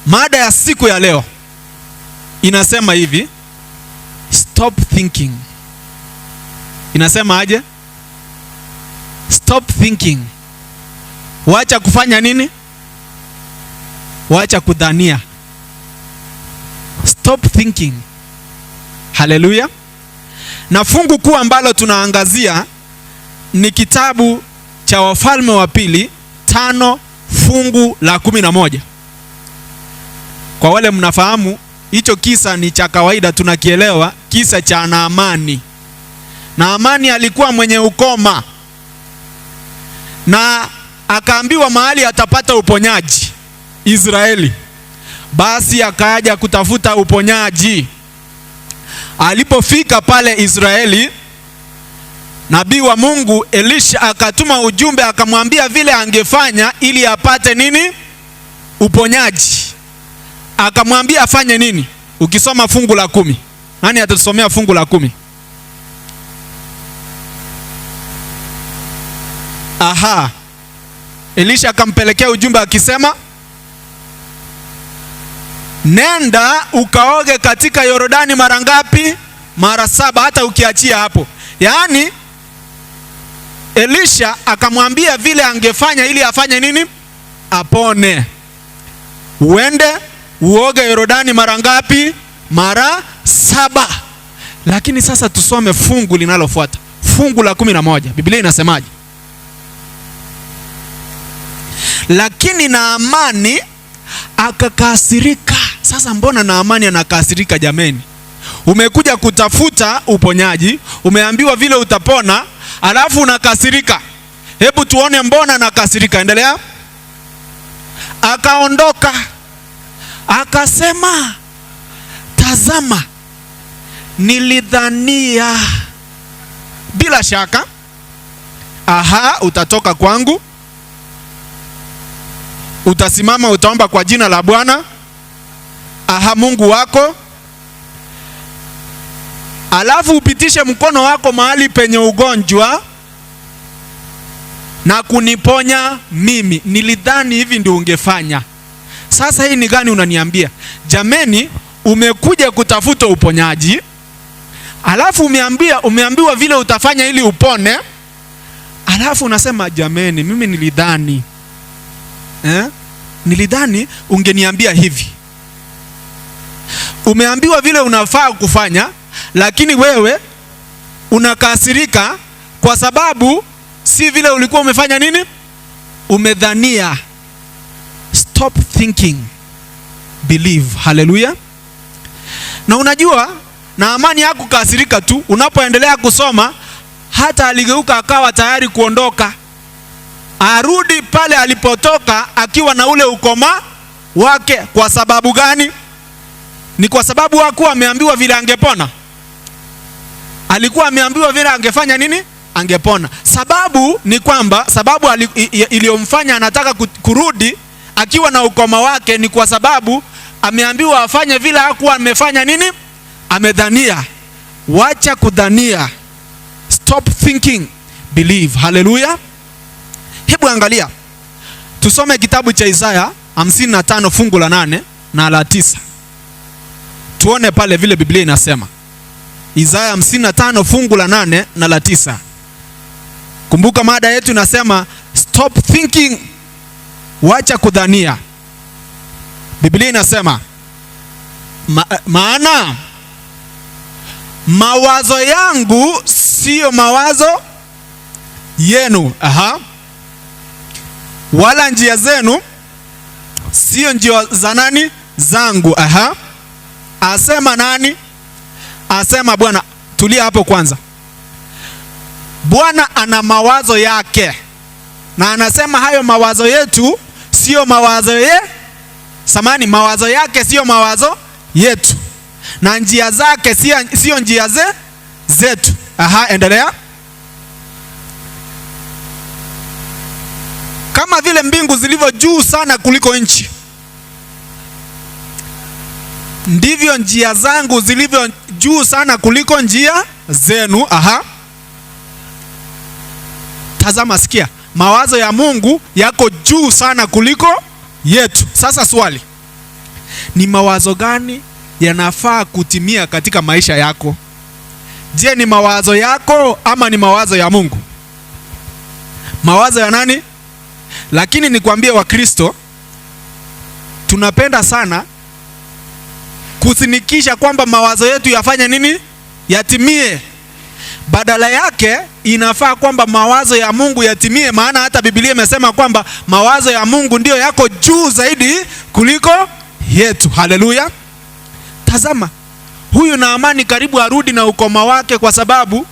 Mada ya siku ya leo inasema hivi, stop thinking. Inasema aje? Stop thinking. Wacha kufanya nini? Wacha kudhania. Stop thinking. Haleluya. Na fungu kuu ambalo tunaangazia ni kitabu cha Wafalme wa Pili 5 fungu la 11. Kwa wale mnafahamu, hicho kisa ni cha kawaida, tunakielewa, kisa cha Naamani. Naamani alikuwa mwenye ukoma na akaambiwa mahali atapata uponyaji Israeli. Basi akaja kutafuta uponyaji. Alipofika pale Israeli, nabii wa Mungu Elisha akatuma ujumbe, akamwambia vile angefanya ili apate nini? Uponyaji. Akamwambia afanye nini? Ukisoma fungu la 10. Nani atasomea fungu la 10? Aha. Elisha akampelekea ujumbe akisema, nenda ukaoge katika Yordani mara ngapi? Mara 7, hata ukiachia hapo. Yaani Elisha akamwambia vile angefanya ili afanye nini? Apone. Uende uoge Yordani mara ngapi? Mara 7. Lakini sasa tusome fungu linalofuata, fungu la 11. Biblia inasemaje? Lakini Naamani akakasirika. Sasa mbona Naamani anakasirika jameni? Umekuja kutafuta uponyaji, umeambiwa vile utapona, alafu unakasirika. Hebu tuone mbona anakasirika. Endelea. Akaondoka akasema, tazama, nilidhania bila shaka, utatoka kwangu, utasimama, utaomba kwa jina la Bwana Mungu wako, alafu upitishe mkono wako mahali penye ugonjwa na kuniponya mimi. Nilidhani hivi ndio ungefanya. Sasa hii ni gani unaniambia? Jameni, umekuja kutafuta uponyaji, alafu umeambiwa vile utafanya ili upone, alafu unasema jameni, mimi nilidhani nilidhani ungeniambia hivi. Umeambiwa vile unafaa kufanya, lakini wewe unakasirika kwa sababu si vile ulikuwa umefanya nini? Umedhania. Stop thinking, believe. Haleluya. Na unajua Naamani hakukasirika tu. Unapoendelea kusoma, hata aligeuka akawa tayari kuondoka, arudi pale alipotoka akiwa na ule ukoma wake. Kwa sababu gani? Ni kwa sababu hakuwa ameambiwa vile angepona. Alikuwa ameambiwa vile angefanya nini? Angepona. Sababu ni kwamba iliyomfanya anataka kurudi akiwa na ukoma wake ni kwa sababu ameambiwa afanye vile hakuwa amefanya nini? Amedhania. Wacha kudhania. Stop thinking, believe. Haleluya. Hebu angalia, tusome kitabu cha Isaya 55 fungu la 8 na la 9. Tuone pale vile Biblia inasema. Isaya 55 fungu la 8 na la 9. Kumbuka mada yetu inasema stop thinking, wacha kudhania. Biblia inasema, maana mawazo yangu sio mawazo yenu, wala njia zenu sio njia za nani? Zangu. Asema nani? Asema Bwana. Tulia hapo kwanza. Bwana ana mawazo yake, na anasema hayo mawazo yetu sio mawazo mawazo yake sio mawazo yetu, na njia zake sio njia zetu. Endelea. Kama vile mbingu zilivyo juu sana kuliko nchi, ndivyo njia zangu zilivyo juu sana kuliko njia zenu. Tazama, sikia, mawazo ya Mungu yako juu sana kuliko yetu. Sasa swali, Ni mawazo gani yanafaa kutimia katika maisha yako? Je, ni mawazo yako ama ni mawazo ya Mungu? Mawazo ya nani? Lakini nikwambie Wakristo, tunapenda sana kusinikisha kwamba mawazo yetu yafanye nini? Yatimie. Badala yake inafaa kwamba mawazo ya Mungu yatimie, maana hata Biblia imesema kwamba mawazo ya Mungu ndio yako juu zaidi kuliko yetu. Haleluya. Tazama, huyu Naamani karibu arudi na ukoma wake kwa sababu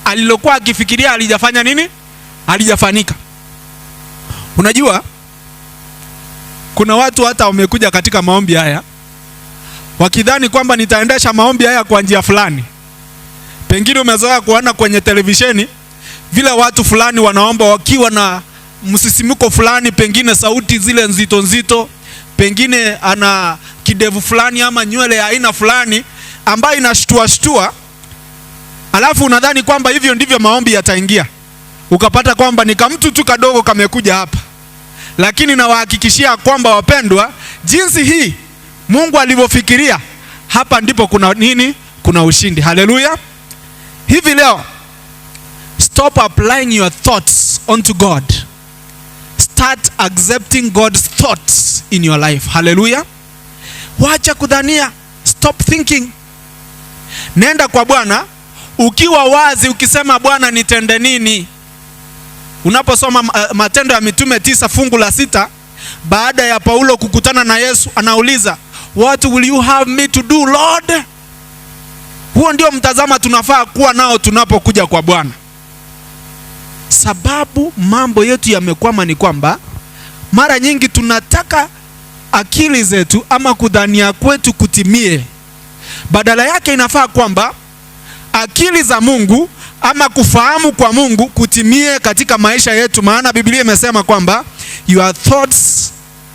alilokuwa akifikiria alijafanya nini? Halijafanyika. Unajua, kuna watu hata wamekuja katika maombi haya wakidhani kwamba nitaendesha maombi haya kwa njia fulani. Pengine umezoea kuona kwenye televisheni vile watu fulani wanaomba wakiwa na msisimko fulani, pengine sauti zile nzito nzito, pengine ana kidevu fulani ama nywele ya aina fulani ambayo inashtua shtua, alafu unadhani kwamba hivyo ndivyo maombi yataingia. Ukapata kwamba ni kama mtu tu kadogo kamekuja hapa. Lakini nawahakikishia kwamba wapendwa, jinsi hii Mungu alivyofikiria, hapa ndipo kuna nini? Kuna ushindi. Haleluya. Hivi leo, stop applying your thoughts onto God. Start accepting God's thoughts in your life. Haleluya. Wacha kudhania. Stop thinking. Nenda kwa Bwana ukiwa wazi, ukisema Bwana nitende nini? Unaposoma Matendo ya Mitume 9 fungu la 6, baada ya Paulo kukutana na Yesu, anauliza, what will you have me to do, Lord? Huo ndio mtazama tunafaa kuwa nao tunapokuja kwa Bwana. Sababu mambo yetu yamekwama ni kwamba mara nyingi tunataka akili zetu ama kudhania kwetu kutimie. Badala yake inafaa kwamba akili za Mungu ama kufahamu kwa Mungu kutimie katika maisha yetu, maana Biblia imesema kwamba your thoughts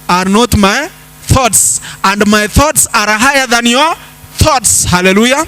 are not my thoughts and my thoughts are higher than your thoughts. Hallelujah.